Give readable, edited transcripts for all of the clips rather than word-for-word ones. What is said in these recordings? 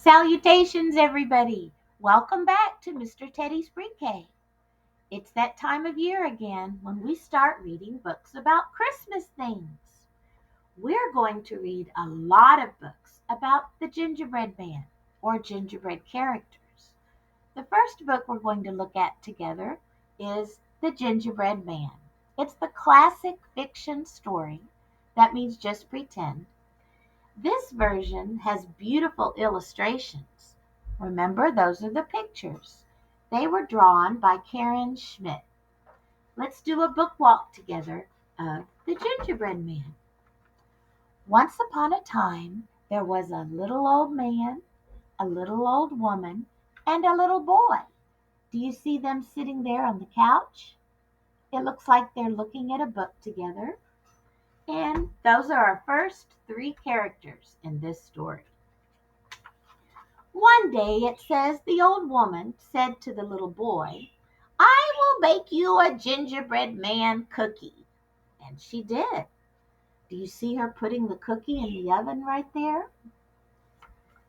Salutations, everybody! Welcome back to Mr. Teddy's Pre-K. It's that time of year again when we start reading books about Christmas things. We're going to read a lot of books about the Gingerbread Man or gingerbread characters. The first book we're going to look at together is The Gingerbread Man. It's the classic fiction story. That means just pretend. This version has beautiful illustrations. Remember, those are the pictures. They were drawn by Karen Schmidt. Let's do a book walk together of The Gingerbread Man. Once upon a time, there was a little old man, a little old woman, and a little boy. Do you see them sitting there on the couch? It looks like they're looking at a book together. And those are our first three characters in this story. One day it says the old woman said to the little boy, "I will bake you a gingerbread man cookie." And she did. Do you see her putting the cookie in the oven right there?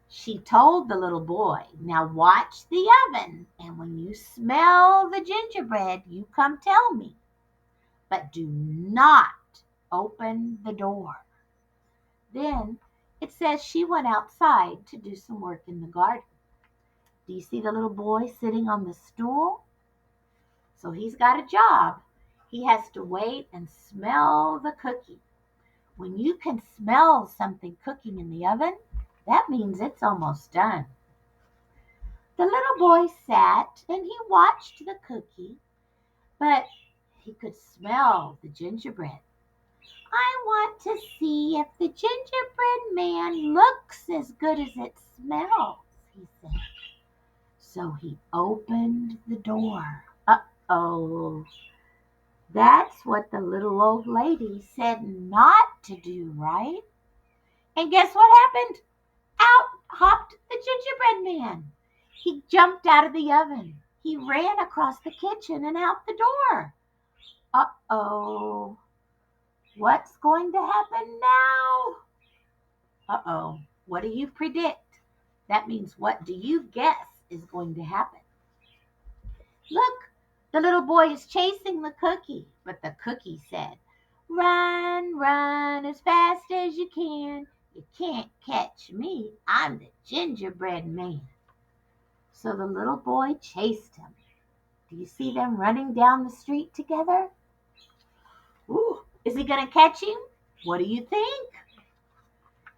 She told the little boy, "Now watch the oven, and when you smell the gingerbread, you come tell me. But do not open the door." Then it says she went outside to do some work in the garden. Do you see the little boy sitting on the stool? So he's got a job. He has to wait and smell the cookie. When you can smell something cooking in the oven, that means it's almost done. The little boy sat and he watched the cookie, but he could smell the gingerbread. "I want to see if the gingerbread man looks as good as it smells," he said. So he opened the door. Uh-oh. That's what the little old lady said not to do, right? And guess what happened? Out hopped the gingerbread man. He jumped out of the oven. He ran across the kitchen and out the door. Uh-oh. What's going to happen now? Uh-oh. What do you predict? That means what do you guess is going to happen? Look, the little boy is chasing the cookie, but the cookie said, "Run, run as fast as you can. You can't catch me. I'm the gingerbread man." So the little boy chased him. Do you see them running down the street together? Ooh, is he going to catch him? What do you think?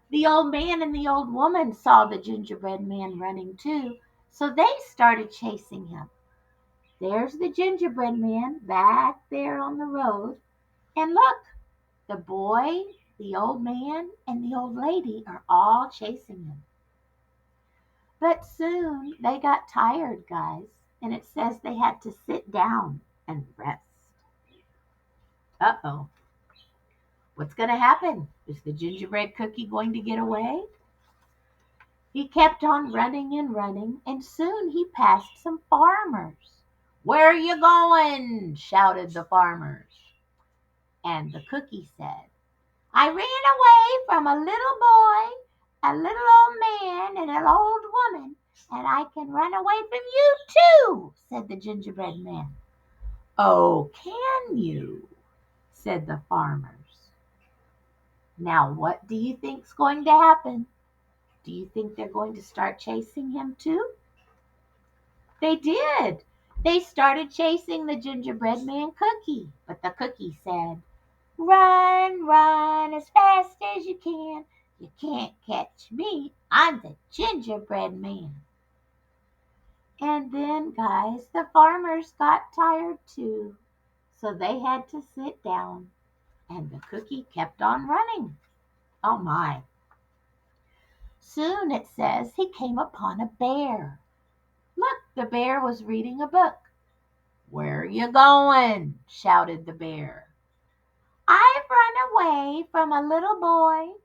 The old man and the old woman saw the gingerbread man running too, so they started chasing him. There's the gingerbread man back there on the road. And look, the boy, the old man, and the old lady are all chasing him. But soon they got tired, guys, and it says they had to sit down and rest. Uh-oh. What's going to happen? Is the gingerbread cookie going to get away? He kept on running and running, and soon he passed some farmers. "Where are you going?" shouted the farmers. And the cookie said, "I ran away from a little boy, a little old man, and an old woman, and I can run away from you too," said the gingerbread man. "Oh, can you?" said the farmers. Now, what do you think's going to happen? Do you think they're going to start chasing him too? They did. They started chasing the gingerbread man cookie, but the cookie said, "Run, run as fast as you can. You can't catch me. I'm the gingerbread man." And then, guys, the farmers got tired too. So they had to sit down, and the cookie kept on running. Oh my. Soon, it says, he came upon a bear. Look, the bear was reading a book. "Where are you going?" shouted the bear. "I've run away from a little boy,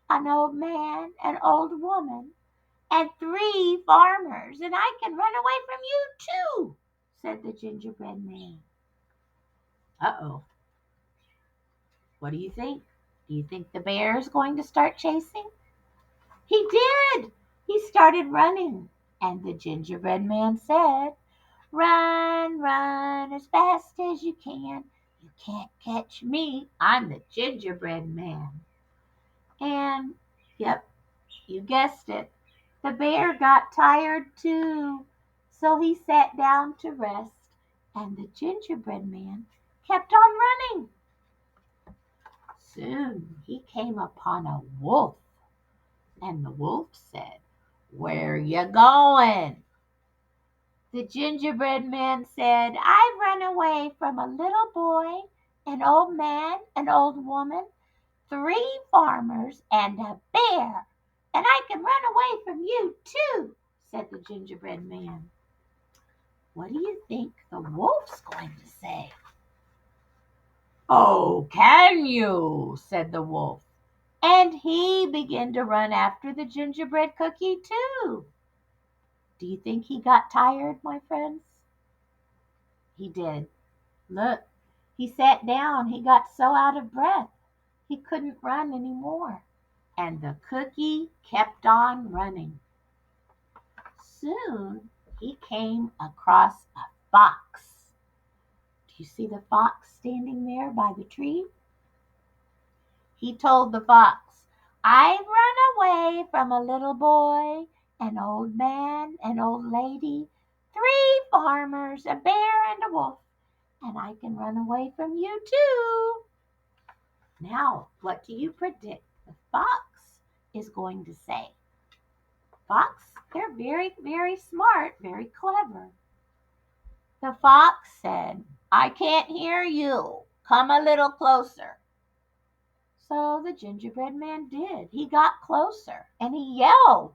an old man, an old woman, and three farmers, and I can run away from you too," said the gingerbread man. Uh-oh. What do you think? Do you think the bear is going to start chasing? He did. He started running, and the gingerbread man said, "Run, run as fast as you can. You can't catch me. I'm the gingerbread man." And, yep, you guessed it, the bear got tired too. So he sat down to rest, and the gingerbread man kept on running. Soon he came upon a wolf, and the wolf said, "Where you going?" The gingerbread man said, "I've run away from a little boy, an old man, an old woman, 3 farmers, and a bear. And I can run away from you too," said the gingerbread man. What do you think the wolf's going to say? "Oh, can you?" said the wolf. And he began to run after the gingerbread cookie too. Do you think he got tired, my friends? He did. Look, he sat down. He got so out of breath, he couldn't run anymore. And the cookie kept on running. Soon he came across a fox. Do you see the fox standing there by the tree? He told the fox, "I've run away from a little boy, an old man, an old lady, 3 farmers, a bear, and a wolf, and I can run away from you too." Now, what do you predict the fox is going to say? Fox, they're very, very smart, very clever. The fox said, "I can't hear you. Come a little closer." So the gingerbread man did. He got closer and he yelled,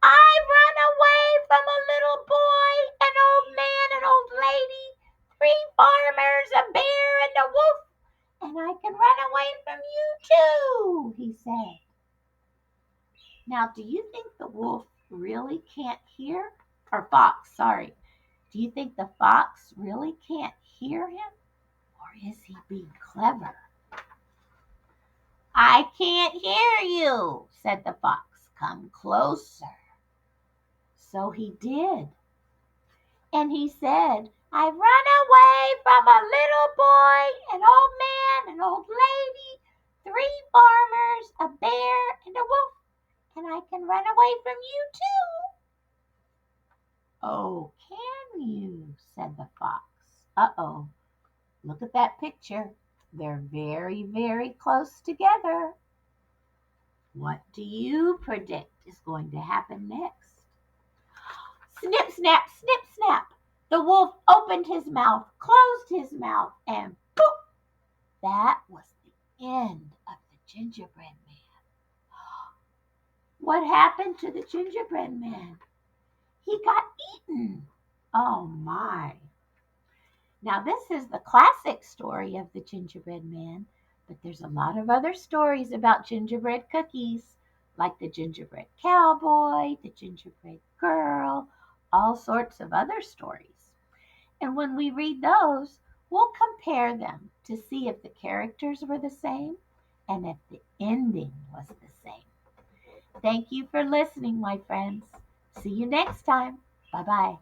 "I've run away from a little boy, an old man, an old lady, 3 farmers, a bear, and a wolf, and I can run away from you too," he said. Now, do you think the wolf really can't hear? Or fox, sorry. Do you think the fox really can't hear him? Or is he being clever? "I can't hear you," said the fox. "Come closer." So he did. And he said, "I've run away from a little boy, an old man, an old lady, 3 farmers, a bear, and a wolf, and I can run away from you too." "Oh, can you?" said the fox. Uh-oh, look at that picture. They're very, very close together. What do you predict is going to happen next? Snip, snap, snip, snap. The wolf opened his mouth, closed his mouth, and poof! That was the end of the gingerbread man. What happened to the gingerbread man? He got eaten. Oh my. Now, this is the classic story of the gingerbread man, but there's a lot of other stories about gingerbread cookies, like the gingerbread cowboy, the gingerbread girl, all sorts of other stories. And when we read those, we'll compare them to see if the characters were the same and if the ending was the same. Thank you for listening, my friends. See you next time. Bye bye.